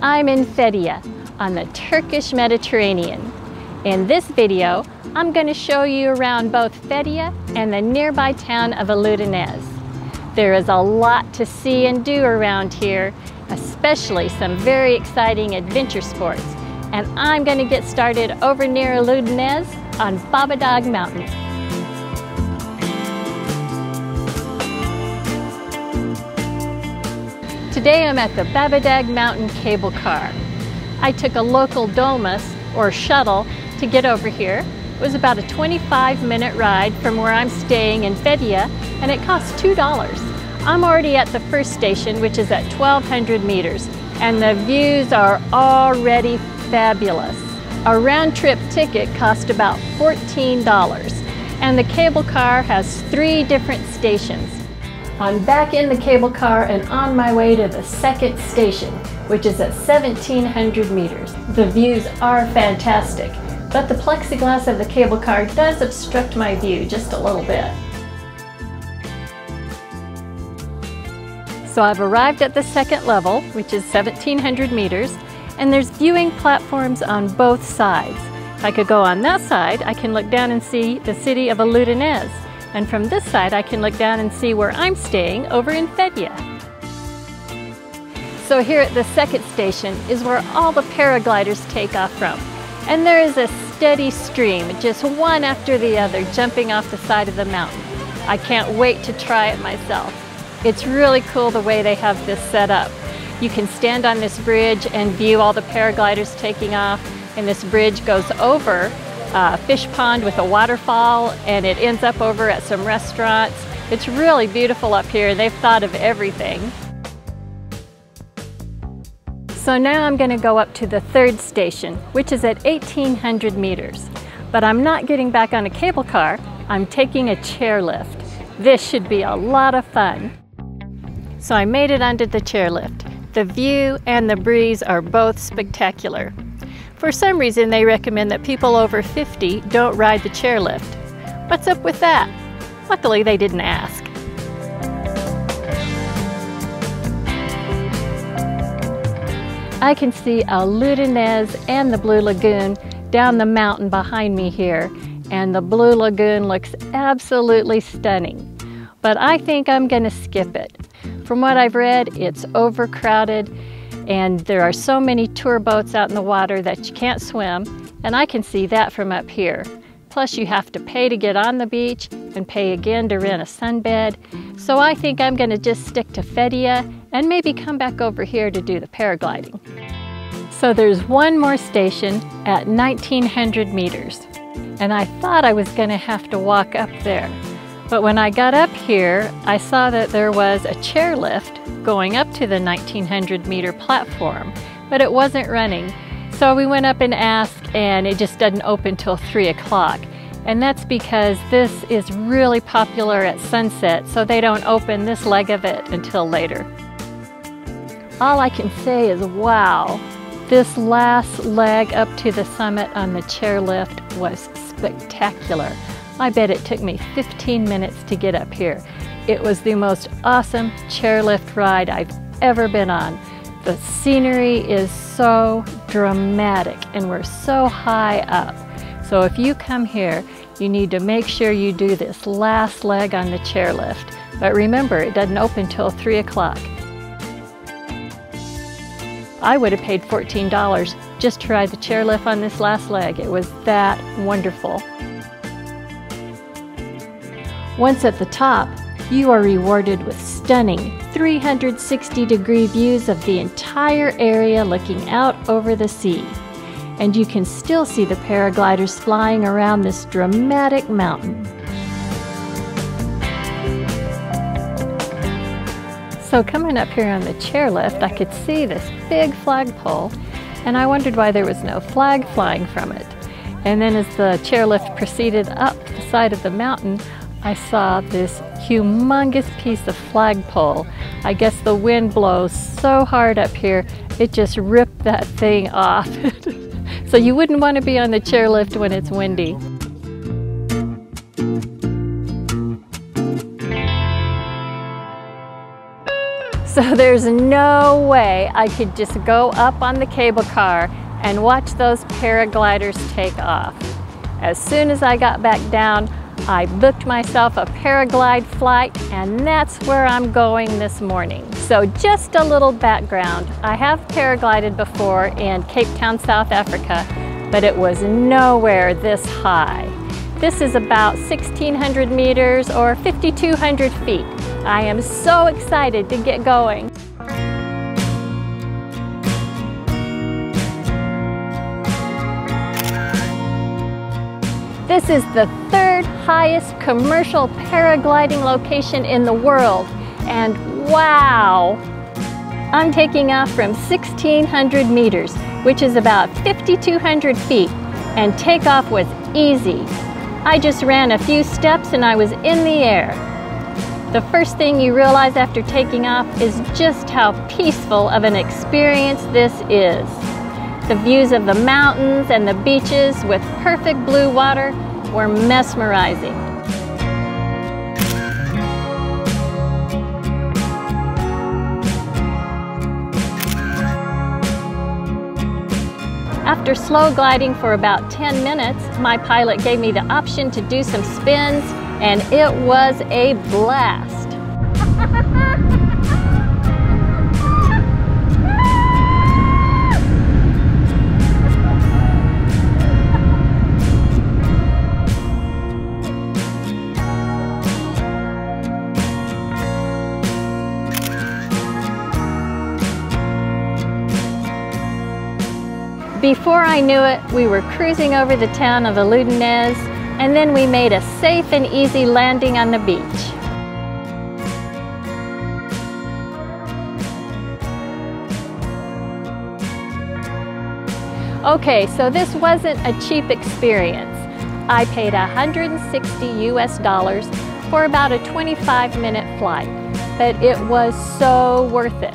I'm in Fethiye on the Turkish Mediterranean. In this video, I'm going to show you around both Fethiye and the nearby town of Oludeniz. There is a lot to see and do around here, especially some very exciting adventure sports. And I'm going to get started over near Oludeniz on Babadag Mountain. Today I'm at the Babadag Mountain cable car. I took a local dolmus, or shuttle, to get over here. It was about a 25-minute ride from where I'm staying in Fethiye, and it cost $2. I'm already at the first station, which is at 1,200 meters, and the views are already fabulous. A round-trip ticket cost about $14, and the cable car has 3 different stations. I'm back in the cable car and on my way to the second station, which is at 1,700 meters. The views are fantastic, but the plexiglass of the cable car does obstruct my view just a little bit. So I've arrived at the second level, which is 1,700 meters, and there's viewing platforms on both sides. If I could go on that side, I can look down and see the city of Oludeniz. And from this side, I can look down and see where I'm staying over in Fethiye. So here at the second station is where all the paragliders take off from. And there is a steady stream, just one after the other, jumping off the side of the mountain. I can't wait to try it myself. It's really cool the way they have this set up. You can stand on this bridge and view all the paragliders taking off, and this bridge goes over a fish pond with a waterfall, and it ends up over at some restaurants. It's really beautiful up here. They've thought of everything. So now I'm going to go up to the third station, which is at 1,800 meters. But I'm not getting back on a cable car. I'm taking a chairlift. This should be a lot of fun. So I made it onto the chairlift. The view and the breeze are both spectacular. For some reason, they recommend that people over 50 don't ride the chairlift. What's up with that? Luckily, they didn't ask. I can see Oludeniz and the Blue Lagoon down the mountain behind me here, and the Blue Lagoon looks absolutely stunning. But I think I'm going to skip it. From what I've read, it's overcrowded, and there are so many tour boats out in the water that you can't swim, and I can see that from up here. Plus you have to pay to get on the beach and pay again to rent a sunbed. So I think I'm going to just stick to Fethiye and maybe come back over here to do the paragliding. So there's one more station at 1,900 meters, and I thought I was going to have to walk up there. But when I got up here, I saw that there was a chairlift going up to the 1,900 meter platform, but it wasn't running. So we went up and asked, and it just doesn't open till 3 o'clock. And that's because this is really popular at sunset, so they don't open this leg of it until later. All I can say is, wow, this last leg up to the summit on the chairlift was spectacular. I bet it took me 15 minutes to get up here. It was the most awesome chairlift ride I've ever been on. The scenery is so dramatic, and we're so high up. So if you come here, you need to make sure you do this last leg on the chairlift. But remember, it doesn't open till 3 o'clock. I would have paid $14 just to ride the chairlift on this last leg. It was that wonderful. Once at the top, you are rewarded with stunning 360-degree views of the entire area looking out over the sea. And you can still see the paragliders flying around this dramatic mountain. So coming up here on the chairlift, I could see this big flagpole, and I wondered why there was no flag flying from it. And then as the chairlift proceeded up the side of the mountain, I saw this humongous piece of flagpole. I guess the wind blows so hard up here, it just ripped that thing off. So you wouldn't want to be on the chairlift when it's windy. So there's no way I could just go up on the cable car and watch those paragliders take off. As soon as I got back down, I booked myself a paraglide flight, and that's where I'm going this morning. So just a little background. I have paraglided before in Cape Town, South Africa, but it was nowhere this high. This is about 1,600 meters or 5,200 feet. I am so excited to get going. This is the third highest commercial paragliding location in the world, and wow! I'm taking off from 1,600 meters, which is about 5,200 feet, and takeoff was easy. I just ran a few steps and I was in the air. The first thing you realize after taking off is just how peaceful of an experience this is. The views of the mountains and the beaches with perfect blue water were mesmerizing. After slow gliding for about 10 minutes, my pilot gave me the option to do some spins, and it was a blast. Before I knew it, we were cruising over the town of Oludeniz, and then we made a safe and easy landing on the beach. Okay, so this wasn't a cheap experience. I paid $160 US for about a 25-minute flight, but it was so worth it.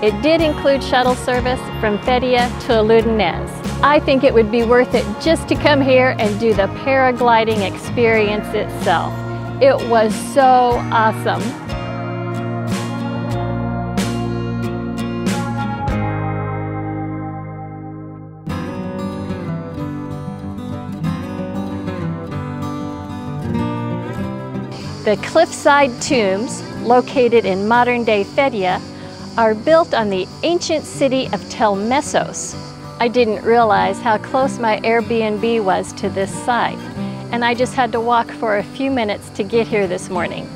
It did include shuttle service from Fethiye to Oludeniz. I think it would be worth it just to come here and do the paragliding experience itself. It was so awesome. The cliffside tombs, located in modern-day Fethiye, are built on the ancient city of Telmessos. I didn't realize how close my Airbnb was to this site, and I just had to walk for a few minutes to get here this morning.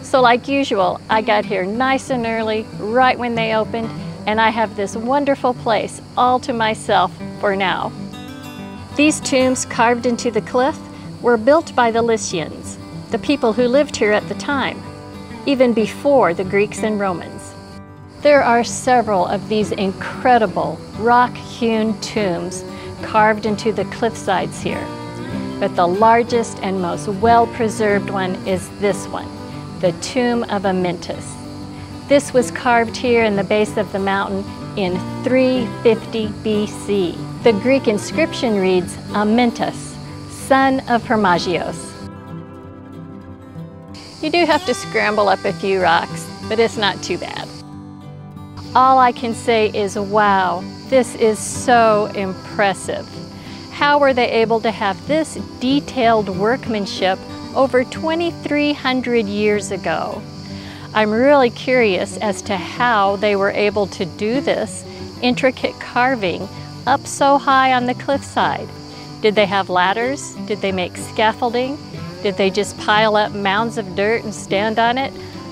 So like usual, I got here nice and early, right when they opened, and I have this wonderful place all to myself for now. These tombs carved into the cliff were built by the Lycians, the people who lived here at the time, even before the Greeks and Romans. There are several of these incredible rock-hewn tombs carved into the cliffsides here, but the largest and most well-preserved one is this one, the Tomb of Amyntas. This was carved here in the base of the mountain in 350 BC. The Greek inscription reads, Amyntas, son of Hermagios. You do have to scramble up a few rocks, but it's not too bad. All I can say is, wow, this is so impressive. How were they able to have this detailed workmanship over 2,300 years ago? I'm really curious as to how they were able to do this intricate carving up so high on the cliffside. Did they have ladders? Did they make scaffolding? Did they just pile up mounds of dirt and stand on it?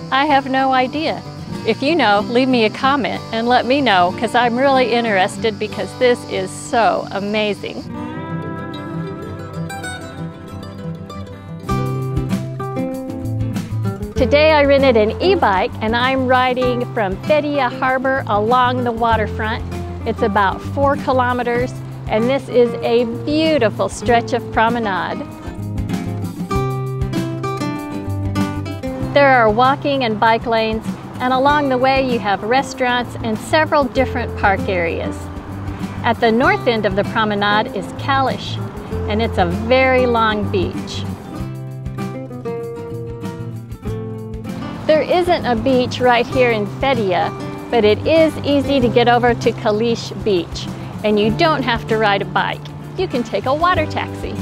I have no idea. If you know, leave me a comment and let me know, because I'm really interested, because this is so amazing. Today I rented an e-bike and I'm riding from Fethiye Harbor along the waterfront. It's about 4 kilometers, and this is a beautiful stretch of promenade. There are walking and bike lanes, and along the way you have restaurants and several different park areas. At the north end of the promenade is Calis, and it's a very long beach. There isn't a beach right here in Fethiye, but it is easy to get over to Calis Beach, and you don't have to ride a bike. You can take a water taxi.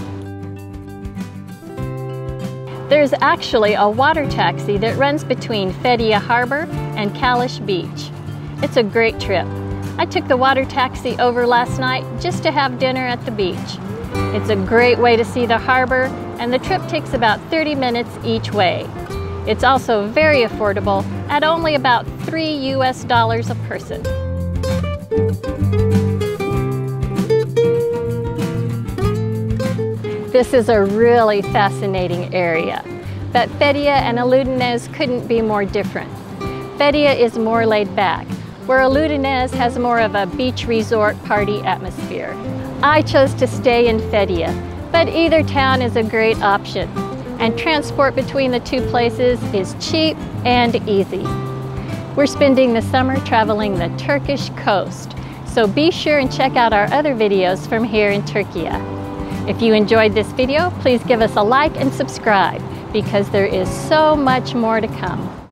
There's actually a water taxi that runs between Fethiye Harbor and Calis Beach. It's a great trip. I took the water taxi over last night just to have dinner at the beach. It's a great way to see the harbor, and the trip takes about 30 minutes each way. It's also very affordable at only about $3 US a person. This is a really fascinating area, but Fethiye and Oludeniz couldn't be more different. Fethiye is more laid back, where Oludeniz has more of a beach resort party atmosphere. I chose to stay in Fethiye, but either town is a great option, and transport between the two places is cheap and easy. We're spending the summer traveling the Turkish coast, so be sure and check out our other videos from here in Turkey. If you enjoyed this video, please give us a like and subscribe, because there is so much more to come.